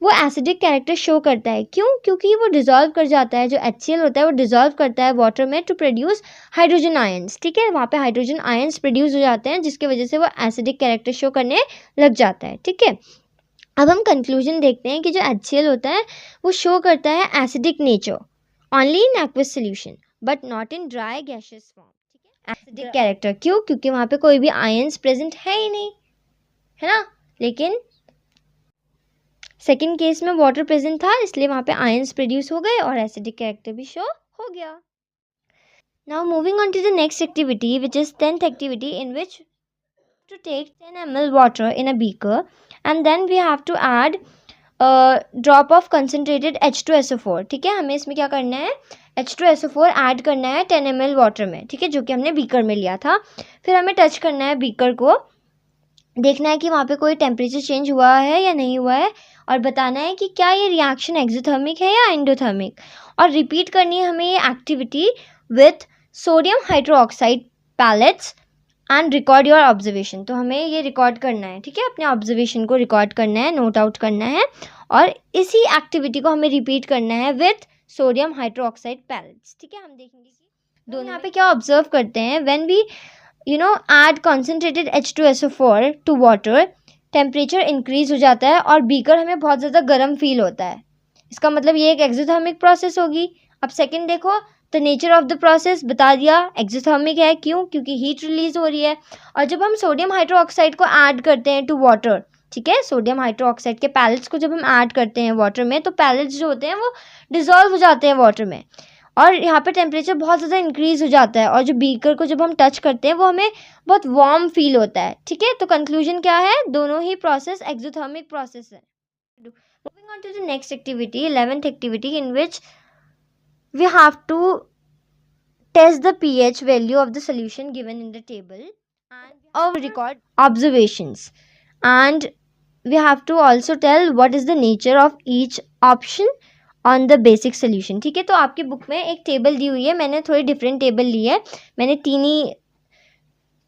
वो एसिडिक कैरेक्टर शो करता है। क्यों? क्योंकि वो डिजॉल्व कर जाता है, जो HCl होता है वो डिजॉल्व करता है वाटर में टू प्रोड्यूस हाइड्रोजन आयंस। ठीक है, वहाँ पे हाइड्रोजन आयंस प्रोड्यूस हो जाते हैं जिसकी वजह से वो एसिडिक कैरेक्टर शो करने लग जाता है। ठीक है, अब हम कंक्लूजन देखते हैं कि जो HCl होता है वो शो करता है acidic nature only in aqueous solution but not in dry gaseous form. ठीक है, एसिडिक कैरेक्टर क्यों? क्योंकि वहाँ पे कोई भी आयंस प्रेजेंट है ही नहीं, है ना। लेकिन सेकेंड केस में वाटर प्रेजेंट था, इसलिए वहाँ पे आयंस प्रोड्यूस हो गए और एसिडिक कैरेक्टर भी शो हो गया। Now moving on to the next activity which is 10th activity, in which to take 10 ml water in a beaker and then we have to add drop of concentrated H2SO4। ठीक है, हमें इसमें क्या करना है, H2SO4 add करना है 10 ml water में। ठीक है, जो कि हमने बीकर में लिया था। फिर हमें टच करना है बीकर को, देखना है कि वहाँ पे कोई टेम्परेचर चेंज हुआ है या नहीं हुआ है, और बताना है कि क्या ये रिएक्शन एक्सोथर्मिक है या एंडोथर्मिक, और रिपीट करनी है हमें ये activity with sodium hydroxide pellets and record your observation. तो हमें ये रिकॉर्ड करना है। ठीक है, अपने ऑब्जर्वेशन को रिकॉर्ड करना है, नोट आउट करना है, और इसी एक्टिविटी को हमें रिपीट करना है विथ सोडियम हाइड्रोक्साइड पैलेट्स। ठीक है, हम देखेंगे कि दोनों यहाँ पे क्या ऑब्जर्व करते हैं। When we add concentrated H2SO4 to water, temperature increase हो जाता है और बीकर हमें बहुत ज़्यादा गर्म फील होता है, इसका मतलब ये एक एक्सोथर्मिक प्रोसेस होगी। अब सेकंड देखो, the nature of the process बता दिया, एक्सोथर्मिक है। क्यों? क्योंकि हीट रिलीज हो रही है। और जब हम सोडियम हाइड्रोक्साइड को ऐड करते हैं टू वाटर, ठीक है, सोडियम हाइड्रोक्साइड के पैलेट्स को जब हम ऐड करते हैं वाटर में, तो पैलेट्स जो होते हैं वो डिजोल्व हो जाते हैं वाटर में, और यहाँ पे टेम्परेचर बहुत ज़्यादा इंक्रीज हो जाता है, और जो बीकर को जब हम टच करते हैं वो हमें बहुत वार्म फील होता है। ठीक है, तो कंक्लूजन क्या है? दोनों ही प्रोसेस एक्सोथर्मिक प्रोसेस है। Moving on to the next activity, 11th activity, in which we have to test the pH value of the solution given in the table and record observations, and we have to also tell what is the nature of each option on the basic solution. ठीक है, तो आपकी book में एक table दी हुई है, मैंने थोड़ी डिफरेंट टेबल ली है। मैंने 3 ही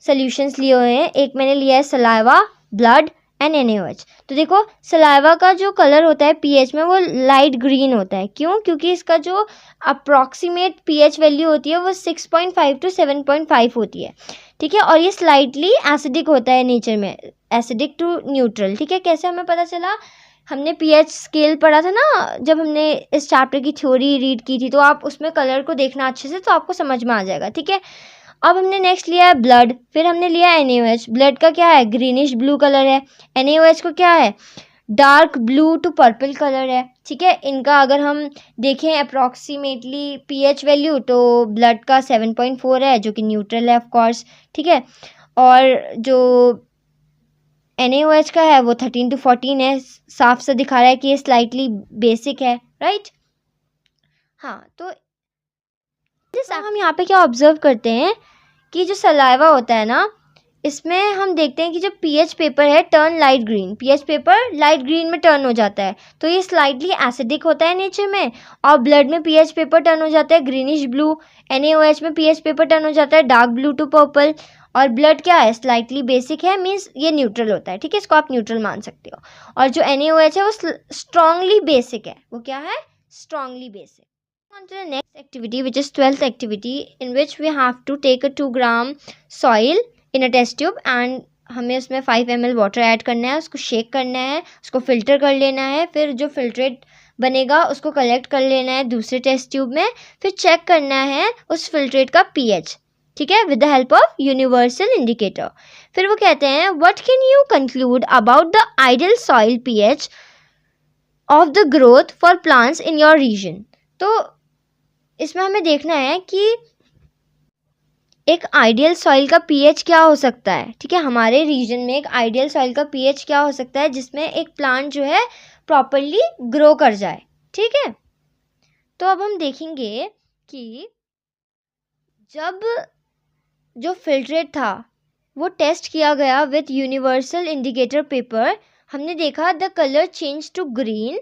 सॉल्यूशंस लिए हुए हैं। एक मैंने लिया है सलाइवा, ब्लड एंड NaOH। तो देखो, सलाइवा का जो कलर होता है pH में वो लाइट ग्रीन होता है। क्यों? क्योंकि इसका जो अप्रॉक्सीमेट pH वैल्यू होती है वो 6.5 to 7.5 होती है। ठीक है, और ये स्लाइटली एसिडिक होता है नेचर में, एसिडिक टू न्यूट्रल। ठीक है, कैसे हमें पता चला? हमने pH स्केल पढ़ा था ना जब हमने इस चैप्टर की थ्योरी रीड की थी, तो आप उसमें कलर को देखना अच्छे से, तो आपको समझ में आ जाएगा। ठीक है, अब हमने नेक्स्ट लिया है ब्लड, फिर हमने लिया है NaOH। ब्लड का क्या है? ग्रीनिश ब्लू कलर है। NaOH को क्या है? Dark blue to purple colour है। ठीक है, इनका अगर हम देखें अप्रॉक्सीमेटली pH वैल्यू, तो ब्लड का 7.4 है जो कि न्यूट्रल है ऑफ कोर्स। ठीक है, और जो NaOH का है वो 13 to 14 है। साफ से दिखा रहा है कि ये स्लाइटली बेसिक है, राइट? हाँ, तो हम यहाँ पे क्या ऑब्जर्व करते हैं कि जो सलाइवा होता है ना, इसमें हम देखते हैं कि जो pH पेपर है turn light green, pH paper light green में टर्न हो जाता है, तो ये स्लाइटली एसिडिक होता है नेचर में। और ब्लड में pH पेपर टर्न हो जाता है ग्रीनिश ब्लू, NaOH में pH पेपर टर्न हो जाता है डार्क ब्लू टू पर्पल, और ब्लड क्या है? स्लाइटली बेसिक है, मीन्स ये न्यूट्रल होता है। ठीक है, इसको आप न्यूट्रल मान सकते हो। और जो NaOH है वो स्ट्रांगली बेसिक है। वो क्या है? Strongly basic. On to the next activity, which is 12th activity, in which we have to take a 2 gram soil in a test tube and हमें उसमें 5 ml वाटर ऐड करना है, उसको शेक करना है, उसको फिल्टर कर लेना है, फिर जो फिल्ट्रेट बनेगा उसको कलेक्ट कर लेना है दूसरे टेस्ट ट्यूब में, फिर चेक करना है उस फिल्ट्रेट का pH। ठीक है, with the help of universal indicator. फिर वो कहते हैं, what can you conclude about the ideal soil pH of the growth for plants in your region. तो इसमें हमें देखना है कि एक आइडियल सॉइल का pH क्या हो सकता है। ठीक है, हमारे रीजन में एक आइडियल सॉइल का pH क्या हो सकता है जिसमें एक प्लांट जो है प्रॉपरली ग्रो कर जाए। ठीक है, तो अब हम देखेंगे कि जब जो फिल्ट्रेट था वो टेस्ट किया गया विथ यूनिवर्सल इंडिकेटर पेपर, हमने देखा the colour change to green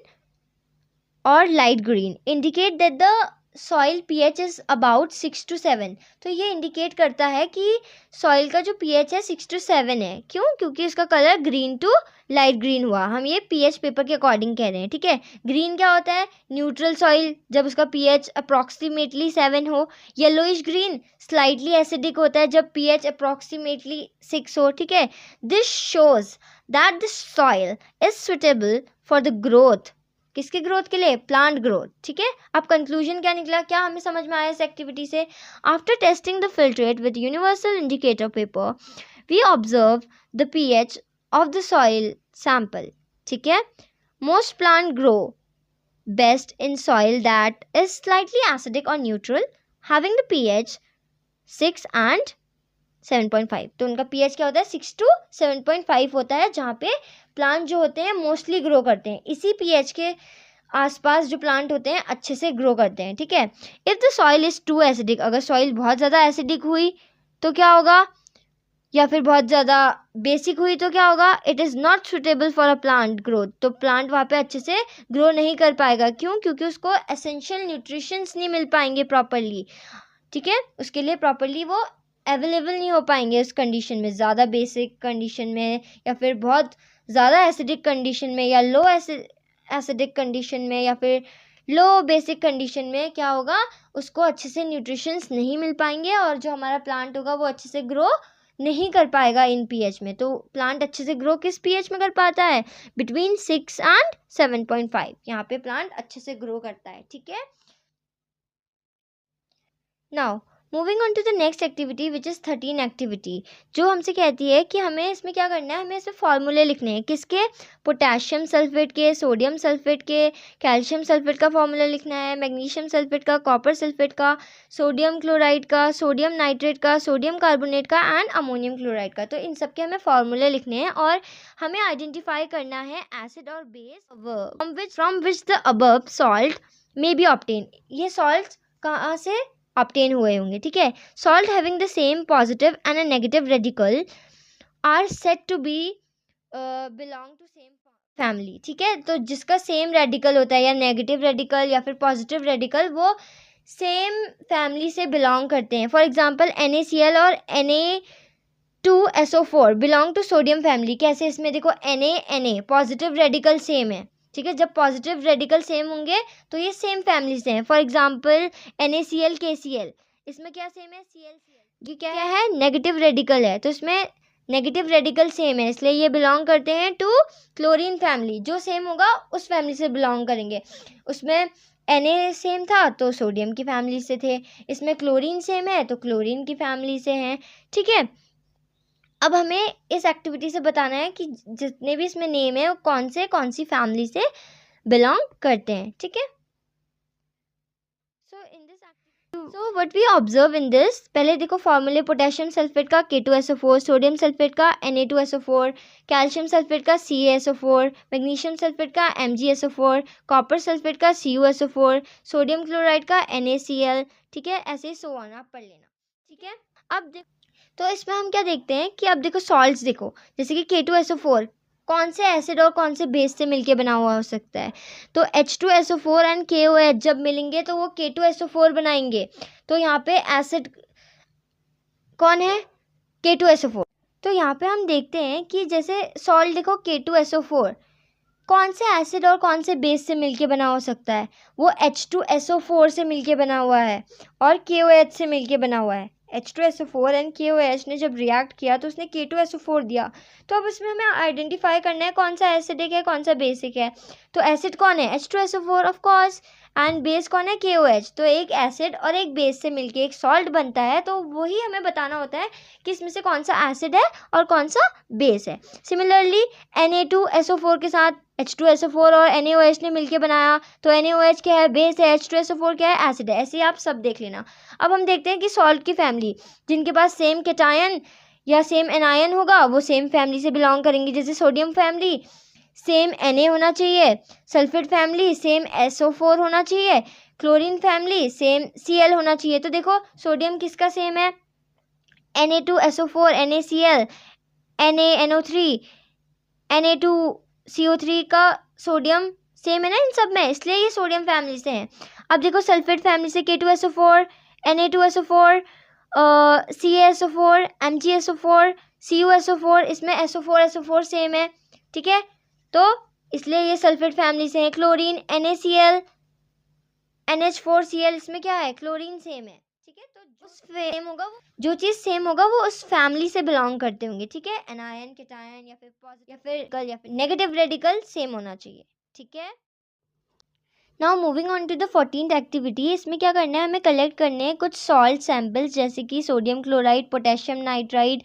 और light green indicate that the soil pH is about 6 to 7। तो ये इंडिकेट करता है कि सॉइल का जो pH है 6 to 7 है। क्यों? क्योंकि इसका colour green to light green हुआ। हम ये pH पेपर के अकॉर्डिंग कह रहे हैं। ठीक है, ग्रीन क्या होता है? न्यूट्रल सॉइल जब उसका pH अप्रॉक्सीमेटली 7 हो। येलोइश ग्रीन स्लाइटली एसिडिक होता है जब pH अप्रॉक्सीमेटली 6 हो। ठीक है, this shows that this soil is suitable for the growth. किसके ग्रोथ के लिए? Plant growth. ठीक है, अब कंक्लूजन क्या निकला? क्या हमें समझ में आया इस एक्टिविटी से? After testing the filtrate with universal indicator paper, we observe the pH of the soil sample. ठीक है, most plant grow best in soil that is slightly acidic और neutral having the pH 6 and 7.5। तो उनका pH क्या होता है? 6 to 7.5 होता है, जहाँ पे प्लांट जो होते हैं मोस्टली ग्रो करते हैं। इसी pH के आसपास जो प्लांट होते हैं अच्छे से ग्रो करते हैं। ठीक है, if the soil is too acidic, अगर सॉइल बहुत ज़्यादा एसिडिक हुई तो क्या होगा? या फिर बहुत ज़्यादा बेसिक हुई तो क्या होगा? It is not suitable for a plant growth. तो प्लांट वहाँ पे अच्छे से ग्रो नहीं कर पाएगा। क्यों? क्योंकि उसको एसेंशियल न्यूट्रिशंस नहीं मिल पाएंगे प्रॉपरली। ठीक है, उसके लिए प्रॉपरली वो अवेलेबल नहीं हो पाएंगे उस कंडीशन में, ज़्यादा बेसिक कंडीशन में, या फिर बहुत ज़्यादा एसिडिक कंडीशन में, या लो एसिडिक कंडीशन में, या फिर लो बेसिक कंडीशन में। क्या होगा? उसको अच्छे से न्यूट्रिशंस नहीं मिल पाएंगे और जो हमारा प्लांट होगा वो अच्छे से ग्रो नहीं कर पाएगा इन पीएच में। तो प्लांट अच्छे से ग्रो किस पीएच में कर पाता है? Between 6 and 7.5। यहाँ पे प्लांट अच्छे से ग्रो करता है, ठीक है। Now moving on to the next activity which is 13 activity, जो हमसे कहती है कि हमें इसमें क्या करना है, हमें इसमें फॉर्मूले लिखने हैं। किसके? पोटेशियम सल्फेट के, सोडियम सल्फेट के, कैल्शियम सल्फेट का फॉर्मूला लिखना है, मैग्नीशियम सल्फेट का, कॉपर सल्फेट का, सोडियम क्लोराइड का, सोडियम नाइट्रेट का, सोडियम कार्बोनेट का एंड अमोनियम क्लोराइड का। तो इन सब के हमें फॉर्मूले लिखने हैं और हमें आइडेंटिफाई करना है एसिड और base from which the above salt may be obtain. ये सॉल्ट कहाँ से ऑब्टेन हुए होंगे, ठीक है। Salt having the same positive and a negative radical are said to be belong to same family, ठीक है। तो जिसका सेम रेडिकल होता है या नेगेटिव रेडिकल या फिर पॉजिटिव रेडिकल, वो सेम फैमिली से बिलोंग करते हैं। फॉर एग्जांपल NaCl और Na2SO4 belong to sodium family. कैसे? इसमें देखो Na पॉजिटिव रेडिकल सेम है, ठीक है। जब पॉजिटिव रेडिकल सेम होंगे तो ये सेम फैमिली से हैं। फॉर एग्जांपल NaCl KCl, इसमें क्या सेम है? ClCl। ये क्या है? नेगेटिव रेडिकल है, तो इसमें नेगेटिव रेडिकल सेम है, इसलिए ये बिलोंग करते हैं टू क्लोरीन फैमिली। जो सेम होगा उस फैमिली से बिलोंग करेंगे। उसमें Na सेम था तो सोडियम की फैमिली से थे, इसमें क्लोरीन सेम है तो क्लोरीन की फैमिली से हैं, ठीक है। अब हमें इस एक्टिविटी से बताना है कि जितने भी इसमें नेम है वो कौन सी फैमिली से बिलोंग करते हैं, ठीक है। So what we observe in this, पहले देखो फॉर्मूले, पोटेशियम सल्फेट का K2SO4, सोडियम सल्फेट का Na2SO4, कैल्शियम सल्फेट का CaSO4, मैग्नीशियम सल्फेट का MgSO4, कॉपर सल्फेट का CuSO4, सोडियम क्लोराइड का NaCl, ठीक है। ऐसे ही सो ऑन आप पढ़ लेना, ठीक है। अब तो इसमें हम क्या देखते हैं कि अब देखो सॉल्ट्स देखो, जैसे कि K2SO4 कौन से एसिड और कौन से बेस से मिलके बना हुआ हो सकता है? तो H2SO4 एंड KOH जब मिलेंगे तो वो K2SO4 बनाएंगे। तो यहाँ पे एसिड कौन है? K2SO4। तो यहाँ पे हम देखते हैं कि जैसे सॉल्ट देखो K2SO4 कौन से एसिड और कौन से बेस से मिलके बना हो सकता है? वो H2SO4 से मिलके बना हुआ है और KOH से मिलके बना हुआ है। H2SO4 एंड KOH ने जब रिएक्ट किया तो उसने K2SO4 दिया। तो अब इसमें हमें आइडेंटिफाई करना है कौन सा एसिडिक है कौन सा बेसिक है। तो एसिड कौन है? H2SO4 of course, and base कौन है? KOH। तो एक एसिड और एक बेस से मिलके एक सॉल्ट बनता है, तो वही हमें बताना होता है कि इसमें से कौन सा एसिड है और कौन सा बेस है। सिमिलरली Na2SO4 के साथ H2SO4 और NaOH ने मिलके बनाया, तो NaOH क्या है? बेस है, H2SO4 क्या है? एसिड है। ऐसे ही आप सब देख लेना। अब हम देखते हैं कि सॉल्ट की फैमिली, जिनके पास सेम कैटायन या सेम एनायन होगा वो सेम फैमिली से बिलोंग करेंगे। जैसे सोडियम फैमिली सेम Na होना चाहिए, सल्फेट फैमिली सेम SO4 होना चाहिए, क्लोरीन फैमिली सेम Cl होना चाहिए। तो देखो सोडियम किसका सेम है? Na2SO4 NaCl, NaNO3 Na2CO3 का सोडियम सेम है ना इन सब में, इसलिए ये सोडियम फैमिली से हैं। अब देखो सल्फेट फैमिली से K2SO4 Na2SO4 CaSO4 MgSO4 CuSO4, इसमें SO4 सेम है, ठीक है। तो इसलिए ये सल्फेट फैमिली से है। क्लोरीन NaCl NH4Cl, इसमें क्या है? क्लोरीन सेम है, ठीक है। तो जो चीज़ सेम होगा वो उस फैमिली से बिलोंग करते होंगे, ठीक है। एनायन कैटायन या फिर पॉजिटिव या फिर नेगेटिव रेडिकल सेम होना चाहिए, ठीक है। Now moving on to the 14th activity, इसमें क्या करना है? हमें कलेक्ट करने हैं कुछ सॉल्ट सैंपल्स, जैसे कि sodium chloride, potassium nitride,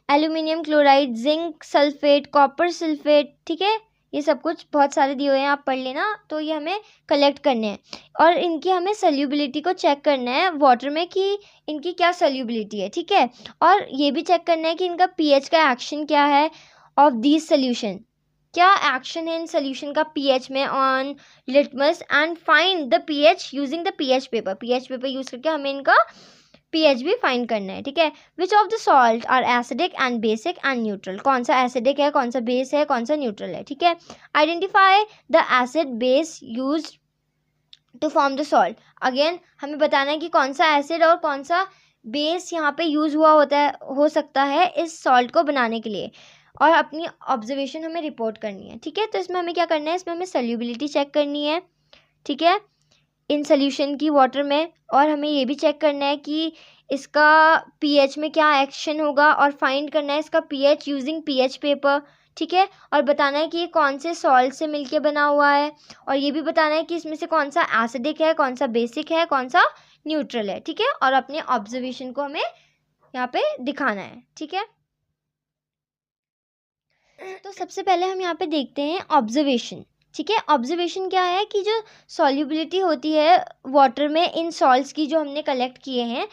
aluminium chloride, zinc sulphate, copper sulphate, ठीक है। ये सब कुछ बहुत सारे दिए हुए हैं, आप पढ़ लेना। तो ये हमें कलेक्ट करने हैं और इनकी हमें सल्यूबिलिटी को चेक करना है वाटर में कि इनकी क्या सल्यूबिलिटी है, ठीक है। और ये भी चेक करना है कि इनका पीएच का एक्शन क्या है ऑफ दीज सोल्यूशन, क्या एक्शन है इन सोल्यूशन का पीएच में on litmus, and find the pH using the pH paper use करके हमें इनका पीएच भी फाइंड करना है, ठीक है। Which of the salt are acidic and basic and neutral, कौन सा एसिडिक है कौन सा बेस है कौन सा न्यूट्रल है, ठीक है। Identify the acid base use to form the salt, again हमें बताना है कि कौन सा एसिड और कौन सा बेस यहाँ पे यूज हुआ हो सकता है इस सॉल्ट को बनाने के लिए, और अपनी ऑब्जर्वेशन हमें रिपोर्ट करनी है, ठीक है। तो इसमें हमें क्या करना है? इसमें हमें सल्यूबिलिटी चेक करनी है, ठीक है, इन सोल्यूशन की वाटर में, और हमें ये भी चेक करना है कि इसका पीएच में क्या एक्शन होगा, और फाइंड करना है इसका पीएच यूजिंग पीएच पेपर, ठीक है। और बताना है कि ये कौन से सॉल्ट से मिलके बना हुआ है, और ये भी बताना है कि इसमें से कौन सा एसिडिक है, कौन सा बेसिक है, कौन सा न्यूट्रल है, ठीक है। और अपने ऑब्जर्वेशन को हमें यहाँ पे दिखाना है, ठीक है। तो सबसे पहले हम यहाँ पे देखते हैं ऑब्जर्वेशन, ठीक है। ऑब्जर्वेशन क्या है कि जो सॉल्युबिलिटी होती है वाटर में इन सॉल्ट्स की जो हमने कलेक्ट किए हैं,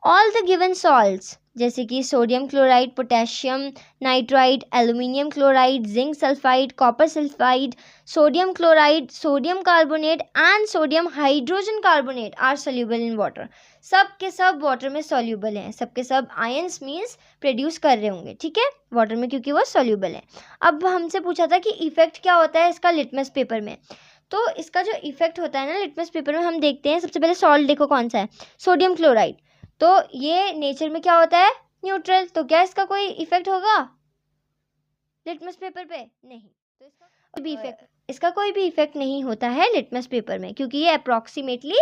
ऑल द गिवन सॉल्ट्स, जैसे कि sodium chloride, potassium nitride, aluminium chloride, zinc sulphide, copper sulphide, sodium chloride, sodium carbonate and sodium hydrogen carbonate are soluble in water. सब के सब वाटर में सोल्यूबल हैं, सब के सब आयंस मीन्स प्रोड्यूस कर रहे होंगे, ठीक है, वाटर में, क्योंकि वो सोल्यूबल है। अब हमसे पूछा था कि इफेक्ट क्या होता है इसका लिटमस पेपर में। तो इसका जो इफेक्ट होता है ना लिटमस पेपर में, हम देखते हैं सबसे पहले सॉल्ट देखो कौन सा है, सोडियम क्लोराइड। तो ये नेचर में क्या होता है, न्यूट्रल। तो क्या इसका कोई इफेक्ट होगा लिटमस पेपर पे? नहीं। तो इसका कोई भी इफेक्ट नहीं होता है लिटमस पेपर में, क्योंकि ये अप्रॉक्सीमेटली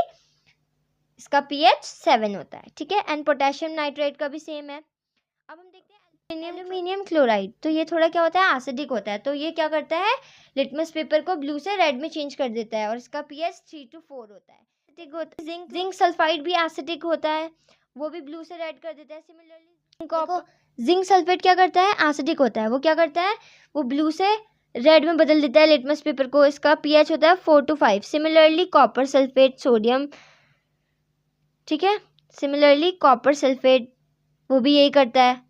इसका पीएच 7 होता है, ठीक है। एंड पोटेशियम नाइट्रेट का भी सेम है। अब हम देखते हैं एल्यूमिनियम क्लोराइड। तो ये थोड़ा क्या होता है, एसिडिक होता है। तो ये क्या करता है, लिटमस पेपर को ब्लू से रेड में चेंज कर देता है, और इसका पीएच 3 to 4 होता है। जिंक सल्फाइड भी एसिडिक होता है, वो भी ब्लू से रेड कर देता है। सिमिलरली जिंक सल्फेट क्या करता है, एसिडिक होता है। वो क्या करता है, वो ब्लू से रेड में बदल देता है लिटमस पेपर को। इसका पीएच होता है 4 to 5। Similarly copper sulphate, sodium, ठीक है, सिमिलरली कॉपर सल्फेट वो भी यही करता है।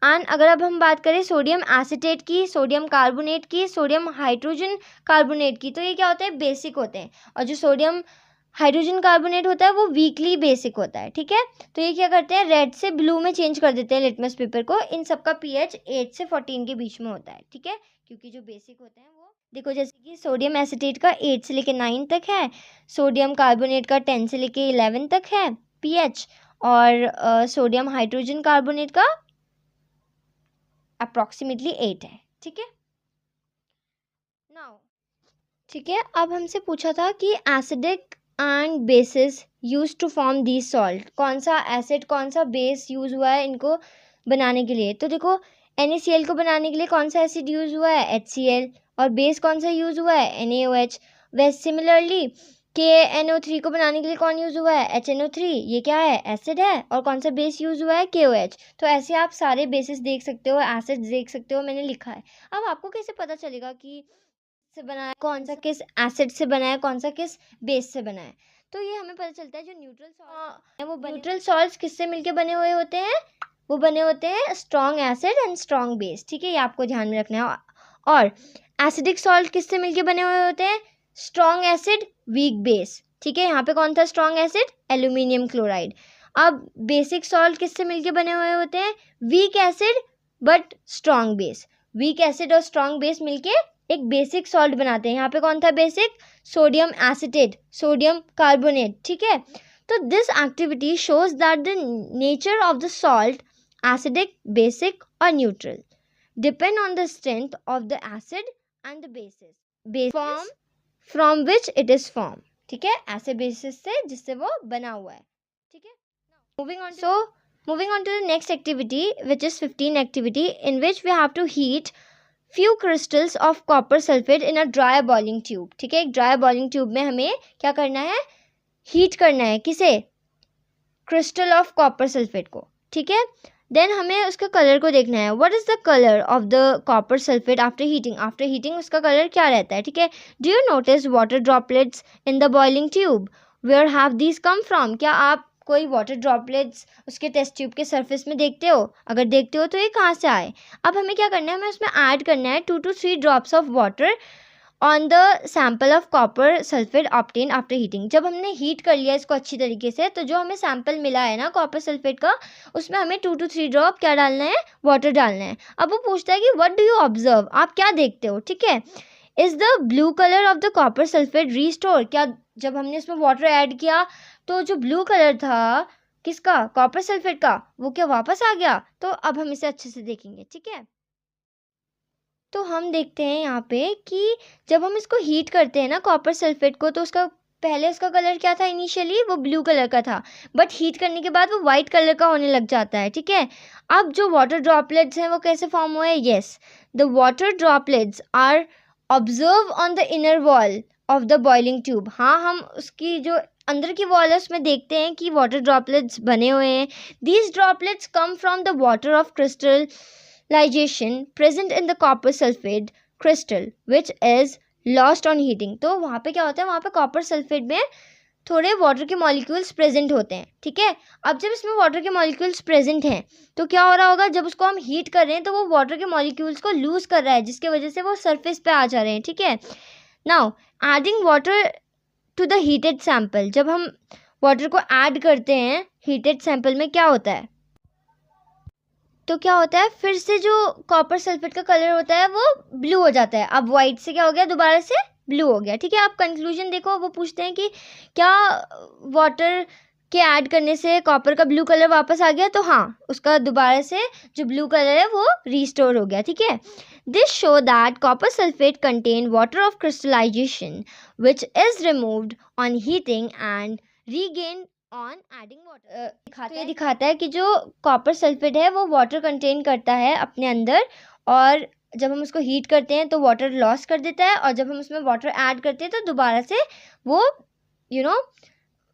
एंड अगर अब हम बात करें सोडियम एसिटेट की, सोडियम कार्बोनेट की, सोडियम हाइड्रोजन कार्बोनेट की, तो ये क्या होते हैं, बेसिक होते हैं। और जो सोडियम हाइड्रोजन कार्बोनेट होता है वो वीकली बेसिक होता है, ठीक है। तो ये क्या करते हैं, रेड से ब्लू में चेंज कर देते हैं लिटमस पेपर को। इन सब का पीएच 8 से 14 के बीच में होता है, ठीक है, क्योंकि जो बेसिक होते हैं वो देखो, जैसे कि सोडियम एसिटेट का 8 से लेके 9 तक है, सोडियम कार्बोनेट का 10 से लेके 11 तक है पीएच, और सोडियम हाइड्रोजन कार्बोनेट का अप्रॉक्सीमेटली 8 है, ठीक है। नाउ ठीक है, अब हमसे पूछा था कि acidic and bases use to form the salt, कौन सा एसिड कौन सा बेस यूज हुआ है इनको बनाने के लिए। तो देखो NaCl को बनाने के लिए कौन सा एसिड यूज हुआ है, HCl, और बेस कौन सा यूज हुआ है, NaOH। वैसे सिमिलरली KNO3 को बनाने के लिए कौन यूज हुआ है, HNO3, ये क्या है, एसिड है। और कौन सा बेस यूज हुआ है, KOH। तो ऐसे आप सारे बेसिस देख सकते हो, एसिड्स देख सकते हो, मैंने लिखा है। अब आपको कैसे पता चलेगा कि से बना है, कौन सा किस एसिड से बना है, कौन सा किस बेस से बना है। तो ये हमें पता चलता है जो न्यूट्रल सॉल्ट है वो न्यूट्रल सॉल्ट्स किससे मिलके बने हुए होते हैं, वो बने होते हैं strong acid and strong base, ठीक है, ये आपको ध्यान में रखना है। और एसिडिक सॉल्ट किससे मिलके बने हुए होते हैं, स्ट्रॉन्ग एसिड वीक बेस, ठीक है। यहाँ पे कौन था स्ट्रॉन्ग एसिड, एल्यूमिनियम क्लोराइड। अब बेसिक सॉल्ट किससे मिलके बने हुए होते हैं, weak acid but strong base. Weak acid और स्ट्रॉन्ग बेस मिलके एक बेसिक सॉल्ट बनाते हैं। यहाँ पे कौन था basic, sodium acetate, sodium carbonate, ठीक है। तो this activity shows that the nature of the salt, acidic, basic और neutral, depend on the strength of the acid and the basis form from which it is form, ठीक है, ऐसे basis से जिससे वो बना हुआ है, ठीक है। moving on to the next activity, which is 15 activity, in which we have to heat few crystals of copper sulfate in a dry boiling tube, ठीक है। एक ड्राई बॉइलिंग ट्यूब में हमें क्या करना है, हीट करना है, किसे, क्रिस्टल ऑफ कॉपर सल्फेट को, ठीक है। देन हमें उसके कलर को देखना है, what is the colour of the copper sulphate after heating उसका कलर क्या रहता है, ठीक है। Do you notice water droplets in the boiling tube, where have these come from. क्या आप कोई वाटर ड्रॉपलेट्स उसके टेस्ट ट्यूब के सरफेस में देखते हो, अगर देखते हो तो ये कहाँ से आए। अब हमें क्या करना है, हमें उसमें ऐड करना है 2 to 3 drops of water on the sample of copper sulphate obtain after heating. जब हमने हीट कर लिया इसको अच्छी तरीके से, तो जो हमें सैम्पल मिला है ना कॉपर सल्फेट का, उसमें हमें 2 to 3 ड्रॉप क्या डालना है, वाटर डालना है। अब वो पूछता है कि व्हाट डू यू ऑब्जर्व, आप क्या देखते हो, ठीक है। Is the blue colour of the copper sulphate restore, क्या जब हमने इसमें वाटर ऐड किया तो जो ब्लू कलर था किसका, कॉपर सल्फेट का, वो क्या वापस आ गया। तो अब हम इसे अच्छे से देखेंगे, ठीक है। तो हम देखते हैं यहाँ पे कि जब हम इसको हीट करते हैं ना कॉपर सल्फेट को, तो उसका पहले उसका कलर क्या था, इनिशियली वो ब्लू कलर का था, बट हीट करने के बाद वो वाइट कलर का होने लग जाता है, ठीक है। अब जो वाटर ड्रॉपलेट्स हैं वो कैसे फॉर्म हुए, yes, the water droplets are observe on the inner wall of the boiling tube. हाँ, हम उसकी जो अंदर की वॉल है उसमें देखते हैं कि वाटर ड्रॉपलेट्स बने हुए हैं। These droplets come from the water of crystallization present in the copper sulphate crystal which is lost on heating. तो वहाँ पे क्या होता है, वहाँ पे कॉपर सल्फेट में थोड़े वाटर के मॉलिक्यूल्स प्रेजेंट होते हैं, ठीक है। अब जब इसमें वाटर के मॉलिक्यूल्स प्रेजेंट हैं तो क्या हो रहा होगा, जब उसको हम हीट कर रहे हैं तो वो वाटर के मॉलिक्यूल्स को लूज कर रहा है, जिसकी वजह से वो सरफेस पे आ जा रहे हैं, ठीक है। Now adding water to the heated sample, जब हम वाटर को ऐड करते हैं हीटेड सैंपल में क्या होता है, तो क्या होता है, फिर से जो कॉपर सल्फेट का कलर होता है वो ब्लू हो जाता है। अब वाइट से क्या हो गया, दोबारा से ब्लू हो गया, ठीक है। आप कंक्लूजन देखो, वो पूछते हैं कि क्या वाटर के ऐड करने से कॉपर का ब्लू कलर वापस आ गया, तो हाँ, उसका दोबारा से जो ब्लू कलर है वो रिस्टोर हो गया, ठीक है। This show that copper sulphate contain water of crystallization which is removed on heating and regain on adding water. ये दिखाता है कि जो कॉपर सल्फेट है वो वाटर कंटेन करता है अपने अंदर, और जब हम उसको हीट करते हैं तो वाटर लॉस कर देता है, और जब हम उसमें वाटर ऐड करते हैं तो दोबारा से वो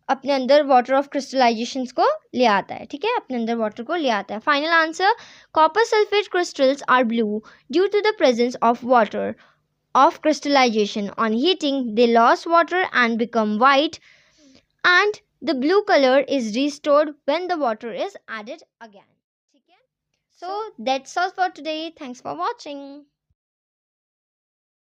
अपने अंदर वाटर ऑफ क्रिस्टलाइजेशंस को ले आता है, ठीक है, अपने अंदर वाटर को ले आता है। Final answer, copper sulphate crystals are blue due to the presence of water of crystallization. On heating, they lost water and become white, and the blue color is restored when the water is added again. So that's all for today. Thanks for watching.